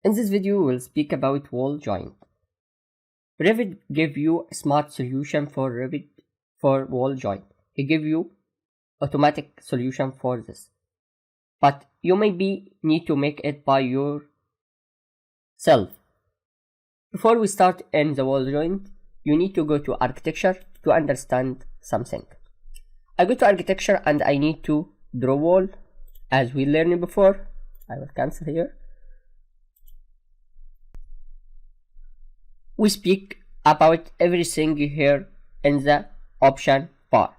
In this video, we'll speak about wall joint. Revit give you a smart solution for Revit for wall joint. He give you automatic solution for this, but you maybe need to make it by yourself. Before we start in the wall joint, you need to go to architecture to understand something. I go to architecture and I need to draw wall as we learned before. I will cancel here. We speak about everything here in the option bar.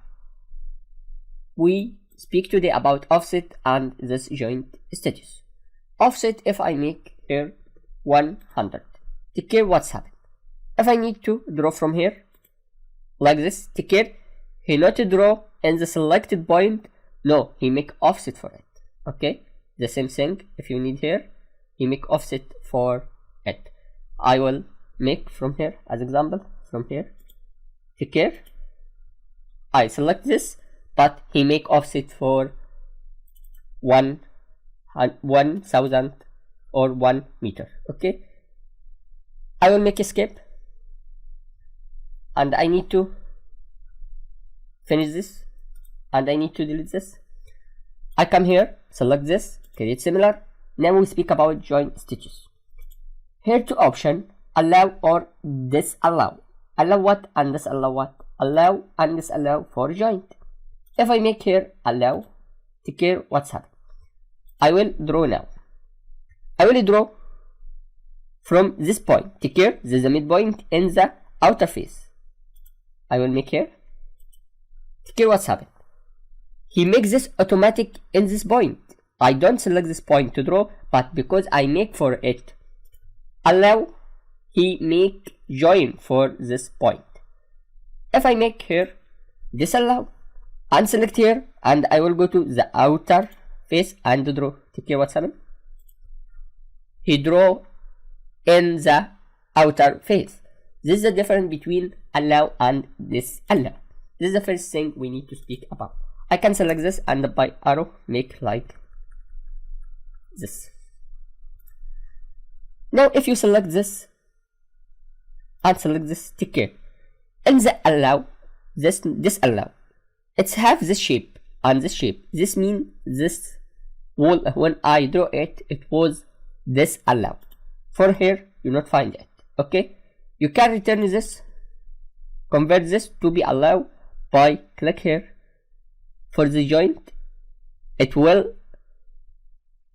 We speak today about offset and this joint status. Offset, if I make here 100, take care what's happened. If I need to draw from here like this, take care he not draw in the selected point, no, he make offset for it. Okay, the same thing if you need here, he make offset for it. I will make from here as example, from here, take care, I select this, but he make offset for 1000 or 1 meter. Okay, I will make escape and I need to finish this and I need to delete this. I come here, select this, create similar. Now we speak about joint stitches. Here to option, allow or disallow. Allow what and disallow what? Allow and disallow for joint. If I make here allow, take care what's happening. I will draw now. I will draw from this point. Take care, this is the midpoint in the outer face. I will make here. Take care what's happened. He makes this automatic in this point. I don't select this point to draw, but because I make for it allow, he make join for this point. If I make here disallow and select here, and I will go to the outer face and draw. Take care what's happening. He draw in the outer face. This is the difference between allow and disallow. This is the first thing we need to speak about. I can select this and by arrow make like this. Now if you select this and select this, take care. In the allow, this disallow, it's have this shape and this shape. This means this wall when I draw it, it was disallow. For here, you not find it. Okay, you can return this, convert this to be allowed by click here. For the joint, it will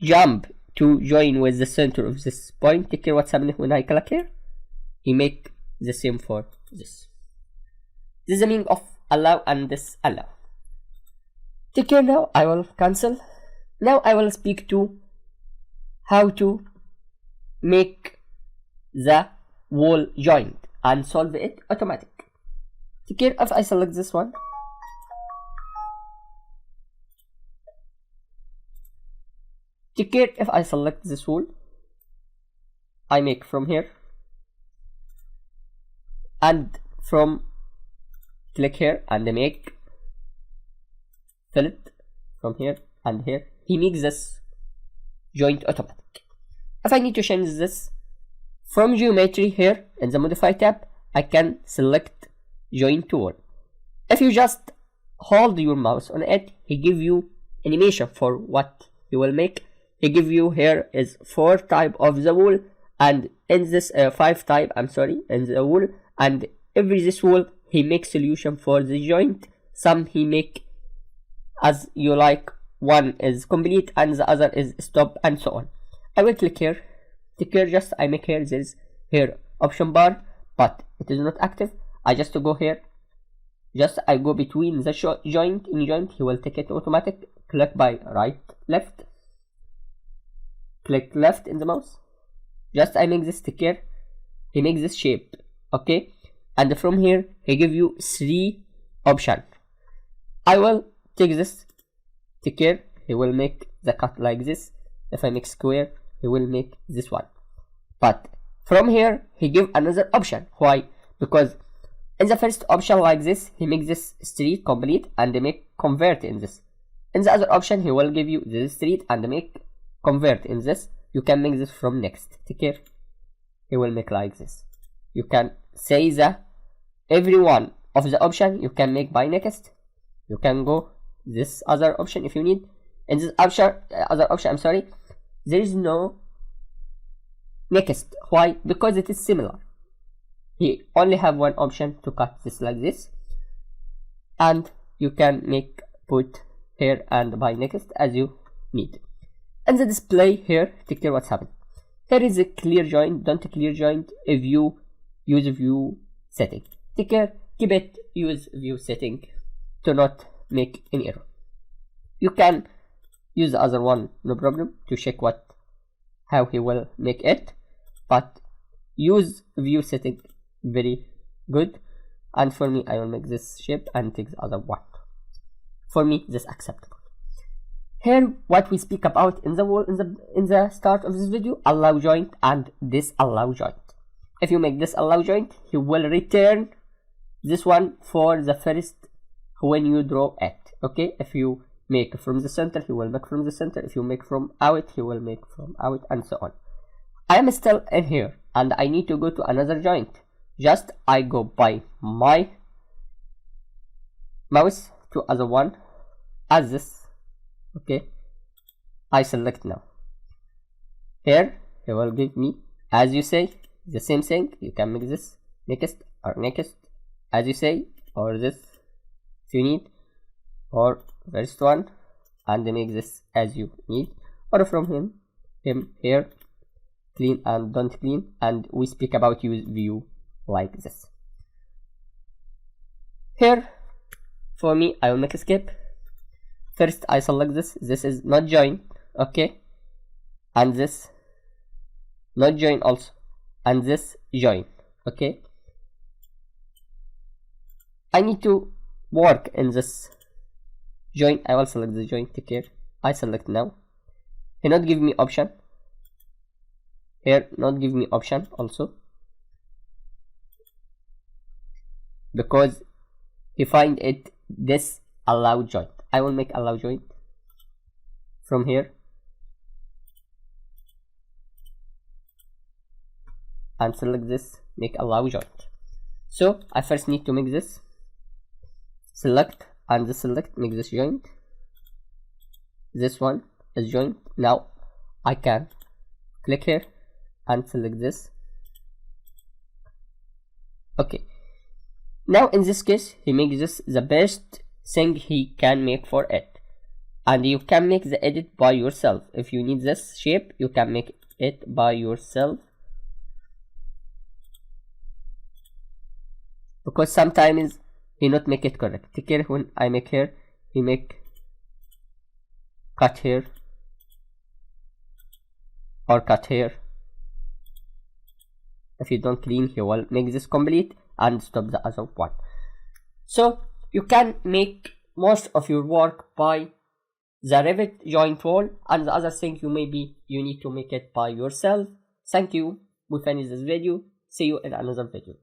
jump to join with the center of this point. Take care what's happening when I click here. He make the same for this. This is the meaning of allow and disallow. Take care now. I will cancel. Now I will speak to how to make the wall joint and solve it automatic. Take care if I select this one. Take care if I select this wall. I make from here and from click here and make fillet from here and here. He makes this joint automatic. If I need to change this from geometry here in the modify tab, I can select joint tool. If you just hold your mouse on it, he give you animation for what he will make. He give you here is 4 type of the wall and in this 5 type, I'm sorry, in the wall, and every this wall he makes solution for the joint. Some he make as you like, one is complete and the other is stop and so on. I will click here, take care, just I make here this here option bar, but it is not active. I just to go here, just I go between the joint, in joint he will take it automatic. Click by right left, click left in the mouse, just I make this, take care, he makes this shape. Okay, and from here he give you 3 option. I will take this, take care, he will make the cut like this. If I make square, he will make this one. But from here he give another option. Why? Because in the first option like this, he makes this street complete and make convert in this. In the other option, he will give you this street and make convert in this. you can make this from next. Take care. He will make like this. You can say the every one of the option you can make by next. You can go this other option if you need. In this other option, I'm sorry, there is no next. Why? Because it is similar. He only have one option to cut this like this, and you can make put here and by next as you need. And the display here, take care what's happened. Here is a clear joint, don't clear joint, a view, use view setting. Take care, keep it use view setting to not make any error. You can use the other one, no problem, to check how he will make it, but use view setting very good. And for me, I will make this shape and take the other one. For me, this is acceptable. Here, what we speak about in the wall in the start of this video, allow joint and disallow joint. If you make disallow joint, he will return this one for the first when you draw it. Okay, if you make from the center, he will make from the center. If you make from out, he will make from out, and so on. I am still in here and I need to go to another joint. Just I go by my mouse to other one as this. Okay, I select now. Here he will give me, as you say, the same thing. You can make this next or next as you say, or this if you need, or first one and make this as you need, or from him here, clean and don't clean, and we speak about use view like this. Here for me, I will make a skip. First I select this is not join, okay, and this not join also, and this join, okay. I need to work in this join. I will select the join, take care. I select now. He not give me option. Here not give me option also, because he find it disallow joint. I will make allow joint from here and select this, make allow joint. So I first need to make this, select and this select, make this joint. This one is joint. Now I can click here and select this. Okay, now in this case he makes this the best thing he can make for it, and you can make the edit by yourself. If you need this shape, you can make it by yourself, because sometimes he not make it correct. Take care, when I make here, he make cut here or cut here. If you don't clean, he will make this complete and stop the other one. So you can make most of your work by the Revit joint wall, and the other thing you need to make it by yourself. Thank you. We finish this video. See you in another video.